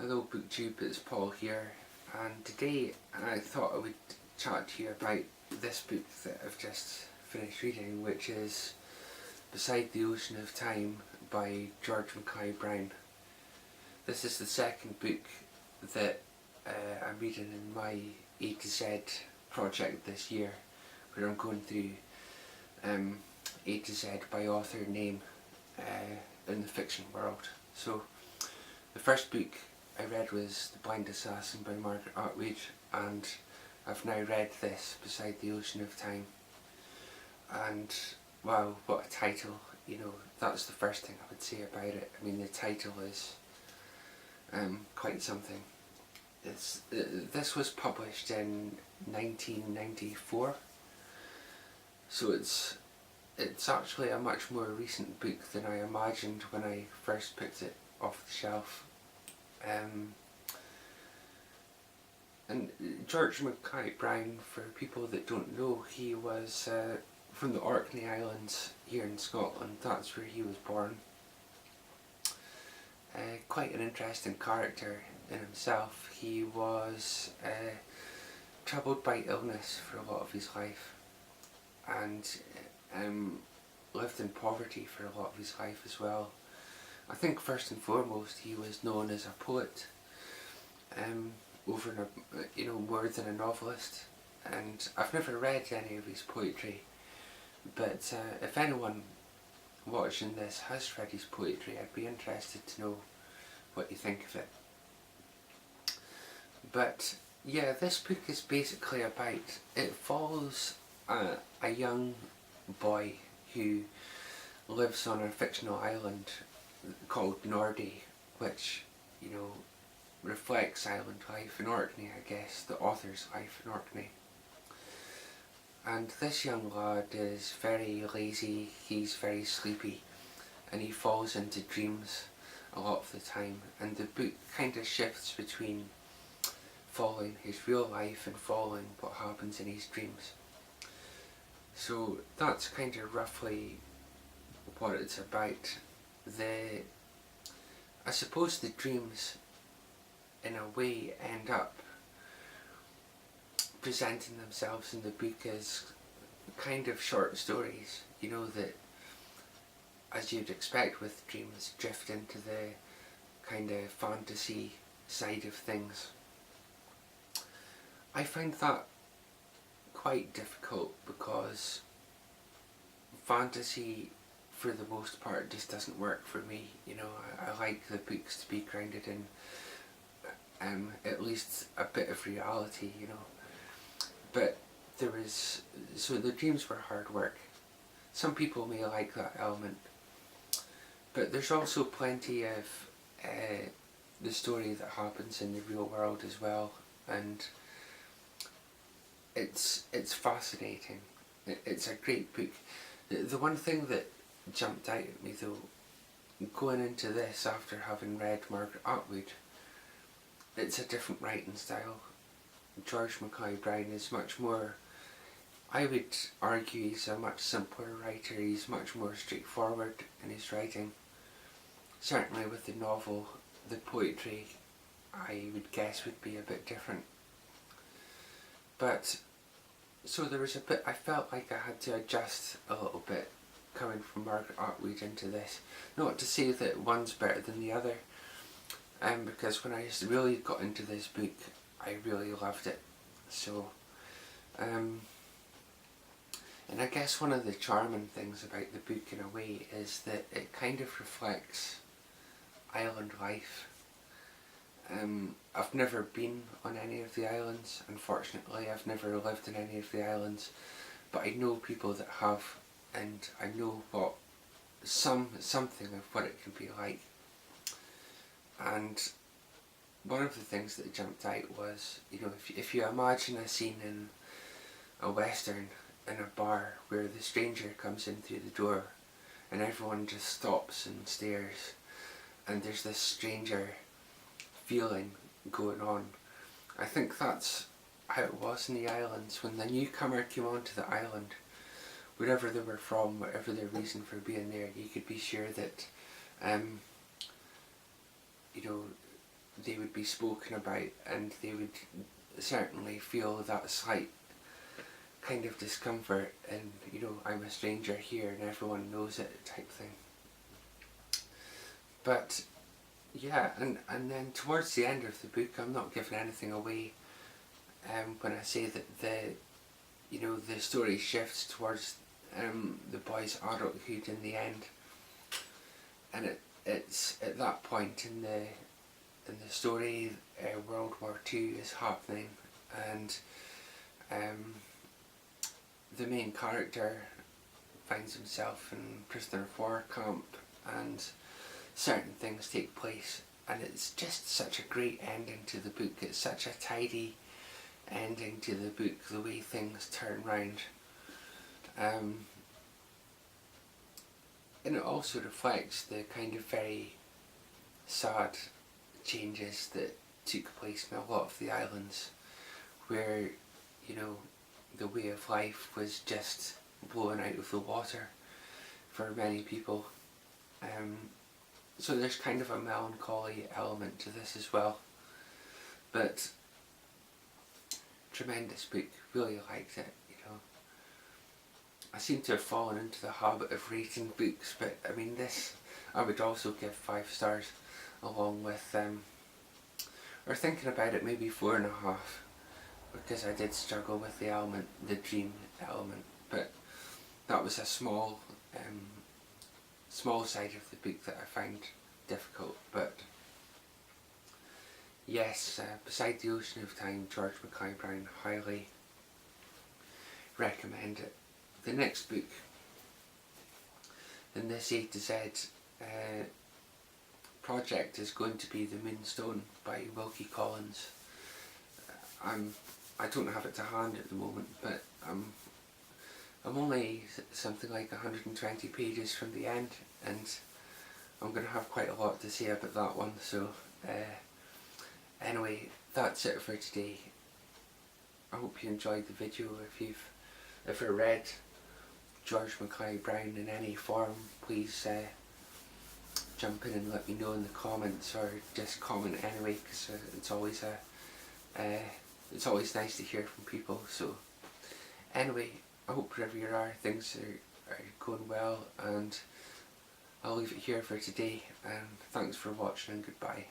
Hello BookTube, it's Paul here, and today I thought I would chat to you about this book that I've just finished reading, which is Beside the Ocean of Time by George Mackay Brown. This is the second book that I'm reading in my A to Z project this year, where I'm going through A to Z by author name in the fiction world. So the first book I read was The Blind Assassin by Margaret Atwood, and I've now read this, Beside the Ocean of Time. And wow, what a title, that's the first thing I would say about it. I mean, the title is quite something. This was published in 1994, so it's actually a much more recent book than I imagined when I first picked it off the shelf. And George Mackay Brown, for people that don't know, he was from the Orkney Islands here in Scotland. That's where he was born. Quite an interesting character in himself. He was troubled by illness for a lot of his life, and lived in poverty for a lot of his life as well. I think first and foremost he was known as a poet, over more than a novelist. And I've never read any of his poetry, but if anyone watching this has read his poetry, I'd be interested to know what you think of it. But yeah, this book is basically about, it follows a young boy who lives on a fictional island called Nordie, which, reflects island life in Orkney, I guess, the author's life in Orkney. And this young lad is very lazy, he's very sleepy, and he falls into dreams a lot of the time. And the book kind of shifts between following his real life and following what happens in his dreams. So that's kind of roughly what it's about. I suppose the dreams in a way end up presenting themselves in the book as kind of short stories, that, as you'd expect with dreams, drift into the kind of fantasy side of things. I find that quite difficult because fantasy, for the most part, just doesn't work for me. I like the books to be grounded in at least a bit of reality, But so the dreams were hard work. Some people may like that element, but there's also plenty of the story that happens in the real world as well, and it's fascinating. It's a great book. The one thing that jumped out at me though, going into this after having read Margaret Atwood, it's a different writing style. George Mackay Brown is much more, I would argue he's a much simpler writer, he's much more straightforward in his writing. Certainly with the novel, the poetry I would guess would be a bit different. But, so there was a bit, I felt like I had to adjust a little bit coming from Margaret Atwood into this. Not to say that one's better than the other, because when I really got into this book, I really loved it. So, and I guess one of the charming things about the book in a way is that it kind of reflects island life. I've never been on any of the islands, unfortunately. I've never lived in any of the islands, but I know people that have, and I know what something of what it can be like. And one of the things that jumped out was, if you imagine a scene in a western in a bar where the stranger comes in through the door and everyone just stops and stares, and there's this stranger feeling going on. I think that's how it was in the islands. When the newcomer came onto the island, wherever they were from, whatever their reason for being there, you could be sure that they would be spoken about, and they would certainly feel that slight kind of discomfort and, you know, I'm a stranger here and everyone knows it type thing. But yeah, and then towards the end of the book, I'm not giving anything away when I say that the story shifts towards the boy's adulthood in the end, and it's at that point in the story, World War II is happening, and the main character finds himself in prisoner of war camp, and certain things take place, and it's just such a great ending to the book. It's such a tidy ending to the book, the way things turn round. And it also reflects the kind of very sad changes that took place in a lot of the islands, where, you know, the way of life was just blown out of the water for many people. So there's kind of a melancholy element to this as well. But tremendous book, really liked it, you know. I seem to have fallen into the habit of reading books, but I mean this I would also give 5 stars, along with or thinking about it, maybe 4.5, because I did struggle with the dream element, but that was a small side of the book that I find difficult. But yes, Beside the Ocean of Time, George Mackay Brown, highly recommend it. The next book in this A to Z project is going to be The Moonstone by Wilkie Collins. I don't have it to hand at the moment, but I'm only something like 120 pages from the end, and I'm going to have quite a lot to say about that one. So anyway, that's it for today. I hope you enjoyed the video. If you've ever read George Mackay Brown in any form, please jump in and let me know in the comments, or just comment anyway, because it's always nice to hear from people. So anyway, I hope wherever you are, things are going well, and I'll leave it here for today, and thanks for watching, and goodbye.